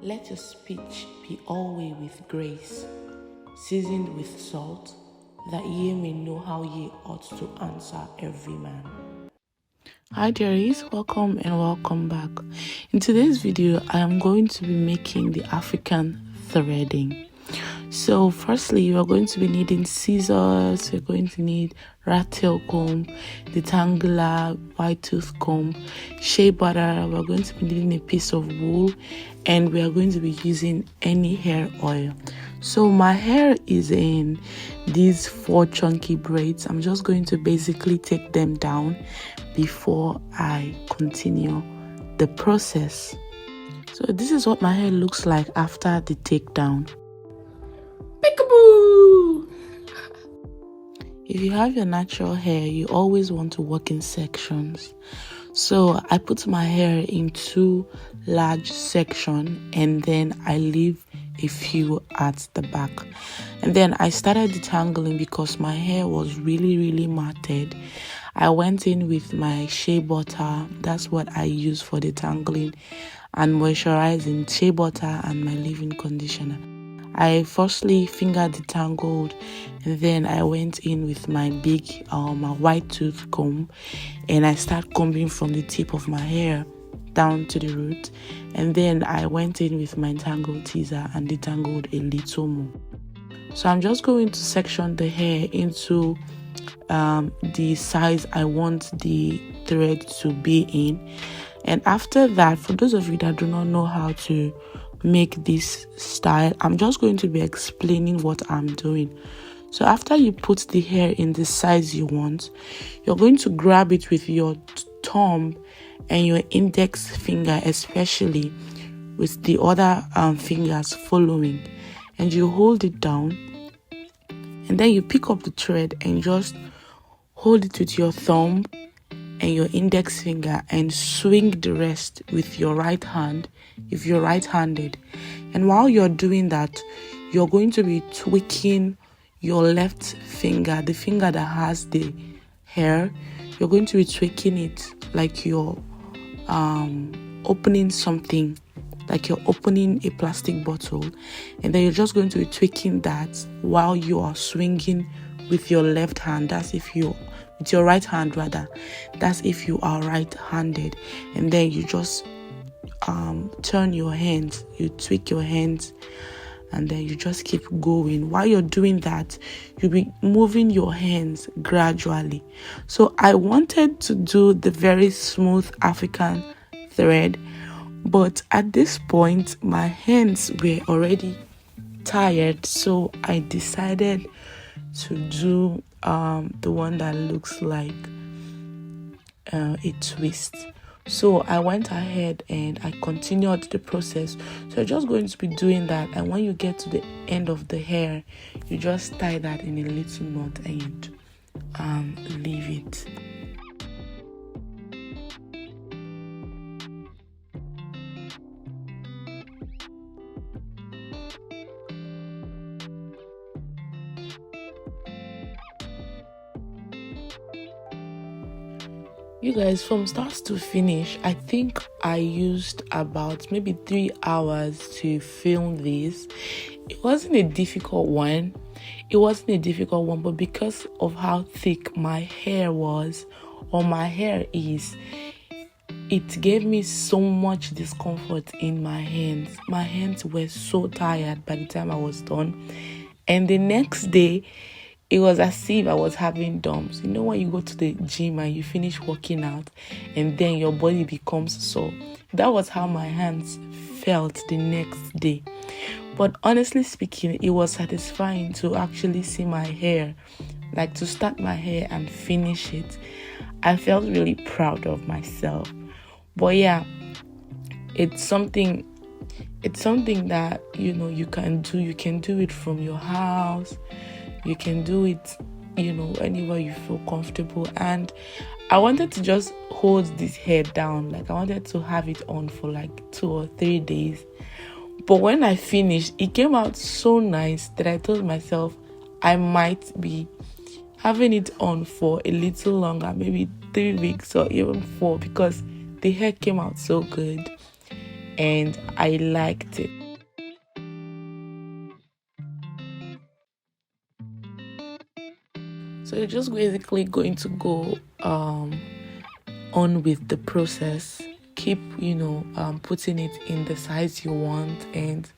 Let your speech be always with grace, seasoned with salt, that ye may know how ye ought to answer every man. Hi dearies, welcome and welcome back. In today's video, I am going to be making the African threading. So firstly, you are going to be needing scissors, you're going to need rat tail comb, Detangler, white tooth comb, Shea Butter, we're going to be needing a piece of wool, and we are going to be using any hair oil. So my hair is in these 4 chunky braids. I'm just going to basically take them down before I continue the process. So this is what my hair looks like after the takedown. Peekaboo! If you have your natural hair, you always want to work in sections. So I put my hair in 2 large sections and then I leave a few at the back. And then I started detangling because my hair was really matted. I went in with my Shea Butter. That's what I use for detangling and moisturizing. Shea Butter and my leave-in conditioner. I firstly finger detangled, and then I went in with my big my white tooth comb, and I start combing from the tip of my hair down to the root, and then I went in with my Tangle teaser and detangled a little more. So I'm just going to section the hair into the size I want the thread to be in. And after that, for those of you that do not know how to make this style, I'm just going to be explaining what I'm doing. So after you put the hair in the size you want, you're going to grab it with your thumb and your index finger, especially with the other fingers following, and you hold it down, and then you pick up the thread and just hold it with your thumb and your index finger and swing the rest with your right hand if you're right-handed. And while you're doing that, you're going to be tweaking your left finger, the finger that has the hair. You're going to be tweaking it like you're opening something, like you're opening a plastic bottle, and then you're just going to be tweaking that while you are swinging with your left hand. That's if you with your right hand rather. That's if you are right-handed. And then you just turn your hands, you tweak your hands, and then you just keep going. While you're doing that, you'll be moving your hands gradually. So I wanted to do the very smooth African thread, but at this point my hands were already tired, so I decided to do the one that looks like a twist. So I went ahead and I continued the process. So you're just going to be doing that, and when you get to the end of the hair, you just tie that in a little knot and leave it. You guys, from start to finish, I think I used about maybe 3 hours to film this. It wasn't a difficult one. But because of how thick my hair was, or my hair is, it gave me so much discomfort in my hands. My hands were so tired by the time I was done. And the next day, it was as if I was having dumps. You know when you go to the gym and you finish working out and then your body becomes sore? That was how my hands felt the next day. But honestly speaking, it was satisfying to actually see my hair, like to start my hair and finish it. I felt really proud of myself. But yeah, it's something that, you know, you can do. You can do it from your house. You can do it, you know, anywhere you feel comfortable. And I wanted to just hold this hair down. Like I wanted to have it on for like 2 or 3 days. But when I finished, it came out so nice that I told myself I might be having it on for a little longer, maybe 3 weeks or even 4, because the hair came out so good and I liked it. So you're just basically going to go on with the process. Keep putting it in the size you want, and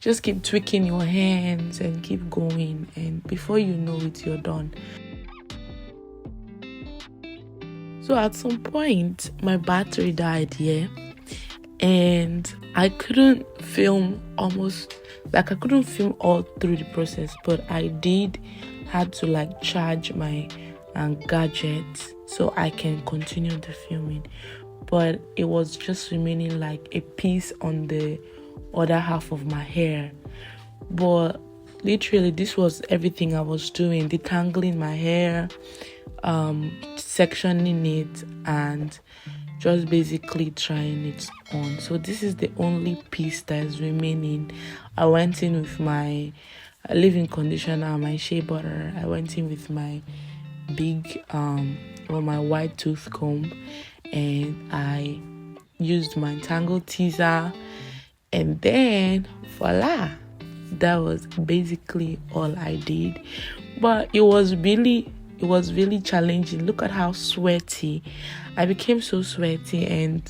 just keep tweaking your hands and keep going, and before you know it, you're done. So at some point my battery died, and I couldn't film I couldn't film all through the process, but I did had to charge my gadgets so I can continue the filming. But it was just remaining like a piece on the other half of my hair. But literally this was everything I was doing: detangling my hair, sectioning it, and just basically trying it on. So this is the only piece that is remaining. I went in with my leave-in conditioner, my Shea Butter. I went in with my big my white tooth comb, and I used my Tangle teaser, and then voila, that was basically all I did. But it was really challenging. Look at how sweaty I became. So sweaty and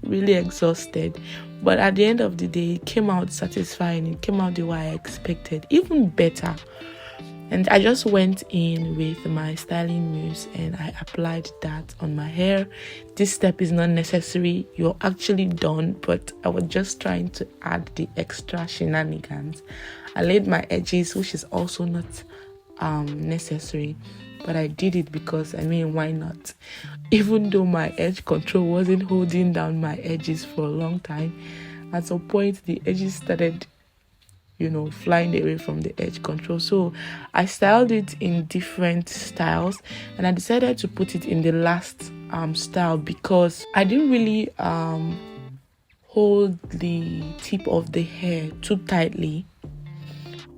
really exhausted, but at the end of the day it came out satisfying. It came out the way I expected, even better. And I just went in with my styling mousse and I applied that on my hair. This step is not necessary, you're actually done, but I was just trying to add the extra shenanigans. I laid my edges, which is also not necessary, but I did it because why not? Even though my edge control wasn't holding down my edges for a long time, at some point the edges started flying away from the edge control. So I styled it in different styles, and I decided to put it in the last style because I didn't really hold the tip of the hair too tightly.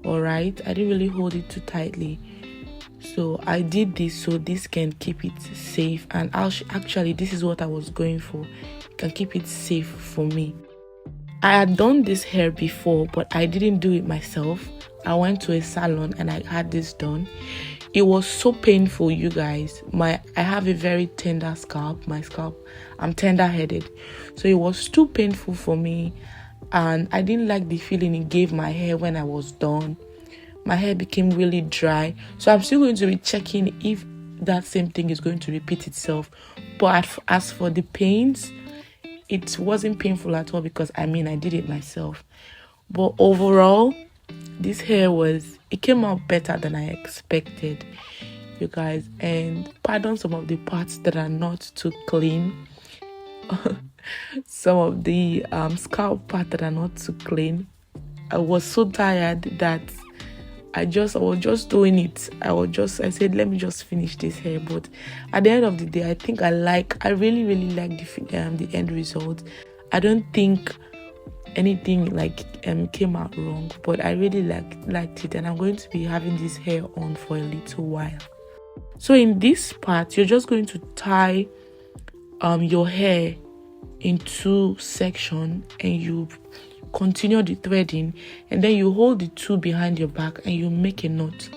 All right, I didn't really hold it too tightly, so I did this so this can keep it safe. And actually this is what I was going for. It can keep it safe for me. I had done this hair before, but I didn't do it myself. I went to a salon and I had this done. It was so painful, you guys. I have a very tender scalp. I'm tender-headed. So it was too painful for me, and I didn't like the feeling it gave my hair when I was done. My hair became really dry. So I'm still going to be checking if that same thing is going to repeat itself. But as for the pains, it wasn't painful at all because I did it myself. But overall, this hair it came out better than I expected, you guys. And pardon some of the parts that are not too clean. Some of the scalp part that are not too clean. I was so tired that I was just doing it. I said, let me just finish this hair. But at the end of the day, I think I really, really like the end result. I don't think anything came out wrong, but I really liked it, and I'm going to be having this hair on for a little while. So in this part, you're just going to tie your hair in two sections, and you continue the threading, and then you hold the two behind your back and you make a knot.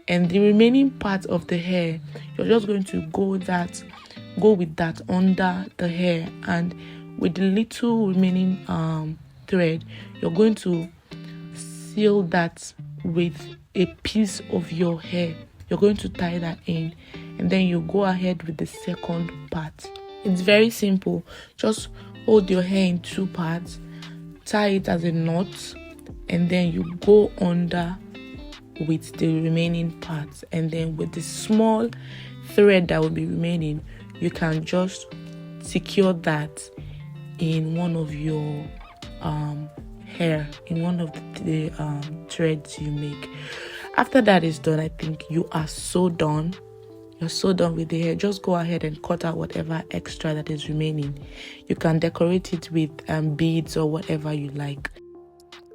And the remaining part of the hair, you're just going to go with that under the hair, and with the little remaining thread, you're going to seal that with a piece of your hair. You're going to tie that in, and then you go ahead with the second part. It's very simple. Just hold your hair in two parts, tie it as a knot, and then you go under with the remaining parts, and then with the small thread that will be remaining, you can just secure that in one of your hair, in one of the threads you make. After that is done, I think you are so done. You're so done with the hair. Just go ahead and cut out whatever extra that is remaining. You can decorate it with beads or whatever you like.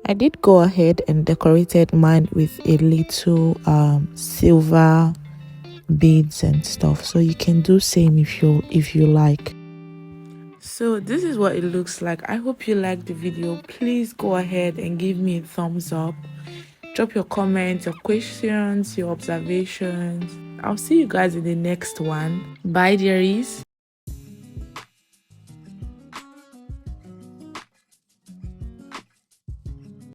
I did go ahead and decorated mine with a little silver beads and stuff, so you can do same if you like. So this is what it looks like. I hope you liked the video. Please go ahead and give me a thumbs up. Drop your comments, your questions, your observations. I'll see you guys in the next one. Bye, dearies.